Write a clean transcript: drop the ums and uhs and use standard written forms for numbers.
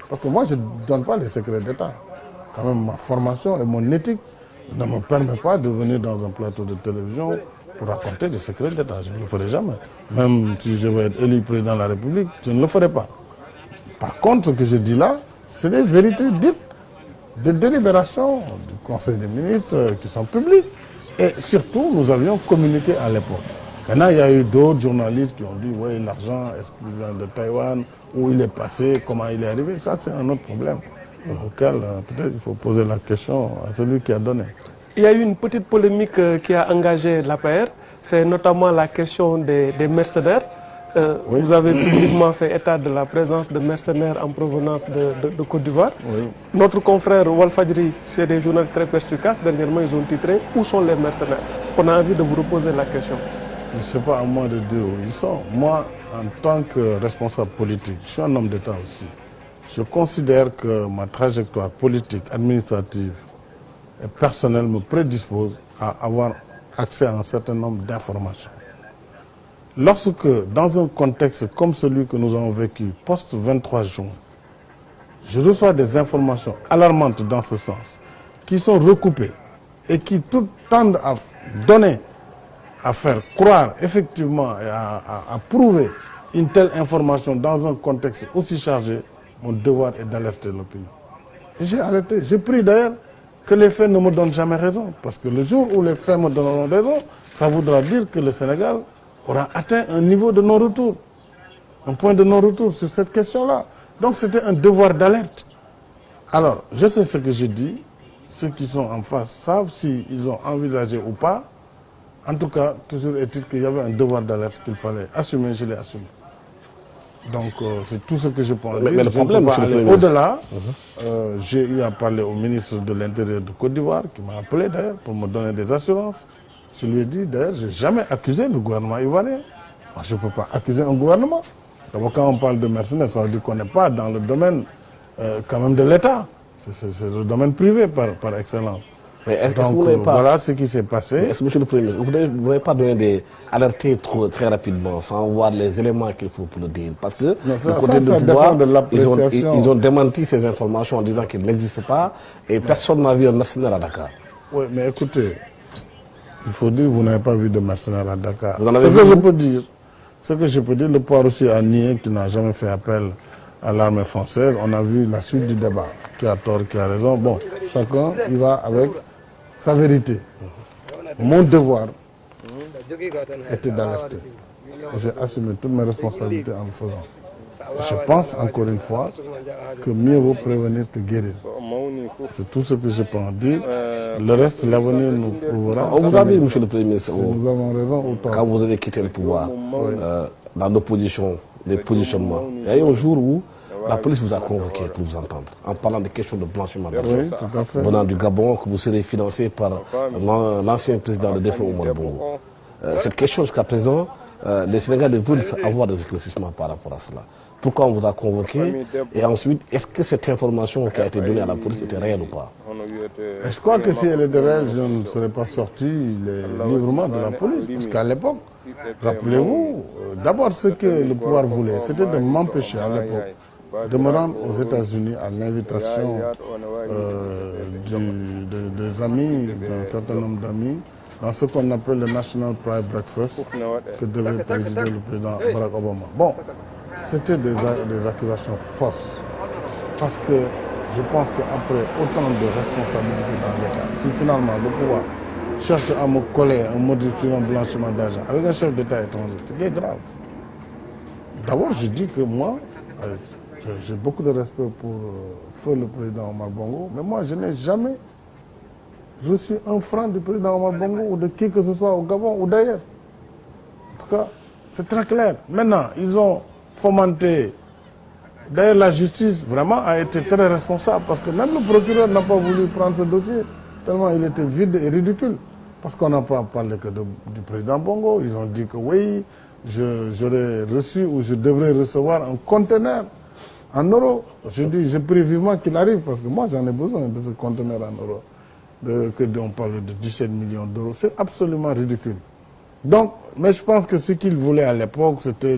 Parce que moi, je ne donne pas les secrets d'État. Quand même, ma formation et mon éthique ne me permettent pas de venir dans un plateau de télévision pour raconter des secrets d'État. Je ne le ferai jamais. Même si je veux être élu président de la République, je ne le ferai pas. Par contre, ce que je dis là, c'est des vérités dites, des délibérations du Conseil des ministres qui sont publiques. Et surtout, nous avions communiqué à l'époque. Maintenant, il y a eu d'autres journalistes qui ont dit, oui, l'argent, est-ce qu'il vient de Taïwan, où il est passé, comment il est arrivé. Ça, c'est un autre problème auquel peut-être il faut poser la question à celui qui a donné. Il y a eu une petite polémique qui a engagé l'APR, c'est notamment la question des mercenaires. Oui. Vous avez publiquement fait état de la présence de mercenaires en provenance de Côte d'Ivoire. Oui. Notre confrère Walfadjri, c'est des journalistes très perspicaces. Dernièrement, ils ont titré « Où sont les mercenaires ?» On a envie de vous reposer la question. Je ne sais pas à moi de dire où ils sont. Moi, en tant que responsable politique, je suis un homme d'État aussi. Je considère que ma trajectoire politique, administrative et personnelle me prédispose à avoir accès à un certain nombre d'informations. Lorsque, dans un contexte comme celui que nous avons vécu, post-23 juin, je reçois des informations alarmantes dans ce sens, qui sont recoupées et qui toutes tendent à donner, à faire croire effectivement et à prouver une telle information dans un contexte aussi chargé, mon devoir est d'alerter l'opinion. Et j'ai alerté. J'ai pris d'ailleurs que les faits ne me donnent jamais raison. Parce que le jour où les faits me donneront raison, ça voudra dire que le Sénégal aura atteint un niveau de non-retour, un point de non-retour sur cette question-là. Donc c'était un devoir d'alerte. Alors, je sais ce que je dis, ceux qui sont en face savent s'ils ont envisagé ou pas. En tout cas, toujours est-il qu'il y avait un devoir d'alerte qu'il fallait assumer, je l'ai assumé. Donc c'est tout ce que je pense dire. Mais le problème, c'est au-delà, j'ai eu à parler au ministre de l'Intérieur de Côte d'Ivoire, qui m'a appelé d'ailleurs pour me donner des assurances. Je lui ai dit, d'ailleurs, je n'ai jamais accusé le gouvernement ivoirien. Moi, je ne peux pas accuser un gouvernement. D'abord, quand on parle de mercenaires, ça veut dire qu'on n'est pas dans le domaine quand même de l'État. C'est le domaine privé par excellence. Mais donc, voilà ce qui s'est passé. Est-ce que, monsieur le Premier ministre, vous n'avez pas donné alerter très rapidement, sans voir les éléments qu'il faut pour le dire? Parce que le côté du pouvoir, ils ont démenti ces informations en disant qu'ils n'existent pas et personne n'a vu un mercenaire à Dakar. Oui, mais écoutez, il faut dire que vous n'avez pas vu de mercenaires à Dakar. Ce que je peux dire, le pouvoir aussi a nié qu'il n'a jamais fait appel à l'armée française. On a vu la suite du débat. Qui a tort, qui a raison. Bon, chacun y va avec sa vérité. Mon devoir était d'alerter. J'ai assumé toutes mes responsabilités en le faisant. Je pense encore une fois que mieux vaut prévenir que guérir. C'est tout ce que je peux en dire. Le reste, l'avenir nous prouvera. On vous a vu, monsieur le Premier ministre, nous avons raison ou tort. Quand vous avez quitté le pouvoir, dans l'opposition, les positionnements, il y a eu un jour où la police vous a convoqué pour vous entendre, en parlant des questions de blanchiment d'argent. Oui, tout à fait. Venant du Gabon, que vous serez financé par l'ancien président de défense Omar Bongo. Cette question, jusqu'à présent, les Sénégalais veulent avoir des éclaircissements par rapport à cela. Pourquoi on vous a convoqué? Et ensuite, est-ce que cette information qui a été donnée à la police était réelle ou pas? Je crois que si elle était réelle, je ne serais pas sorti librement de la police. Parce qu'à l'époque, rappelez-vous, d'abord ce que le pouvoir voulait, c'était de m'empêcher à l'époque de me rendre aux États-Unis à l'invitation des amis, d'un certain nombre d'amis, dans ce qu'on appelle le National Pride Breakfast, que devait présider le président Barack Obama. Bon, c'était des accusations fausses, parce que je pense qu'après autant de responsabilités dans l'État, si finalement le pouvoir cherche à me coller un motif de blanchiment d'argent avec un chef d'État étranger, c'est grave. D'abord, je dis que moi, j'ai beaucoup de respect pour feu le président Omar Bongo, mais moi je n'ai jamais reçu un franc du président Omar Bongo ou de qui que ce soit au Gabon ou d'ailleurs. En tout cas, c'est très clair. Maintenant, ils ont fomenté. D'ailleurs, la justice vraiment a été très responsable parce que même le procureur n'a pas voulu prendre ce dossier, tellement il était vide et ridicule. Parce qu'on n'a pas parlé que du président Bongo. Ils ont dit que oui, j'aurais reçu ou je devrais recevoir un conteneur en euros. Je dis, j'ai pris vivement qu'il arrive parce que moi j'en ai besoin de ce conteneur en euros. On parle de 17 millions d'euros. C'est absolument ridicule. Donc, mais je pense que ce qu'ils voulaient à l'époque, c'était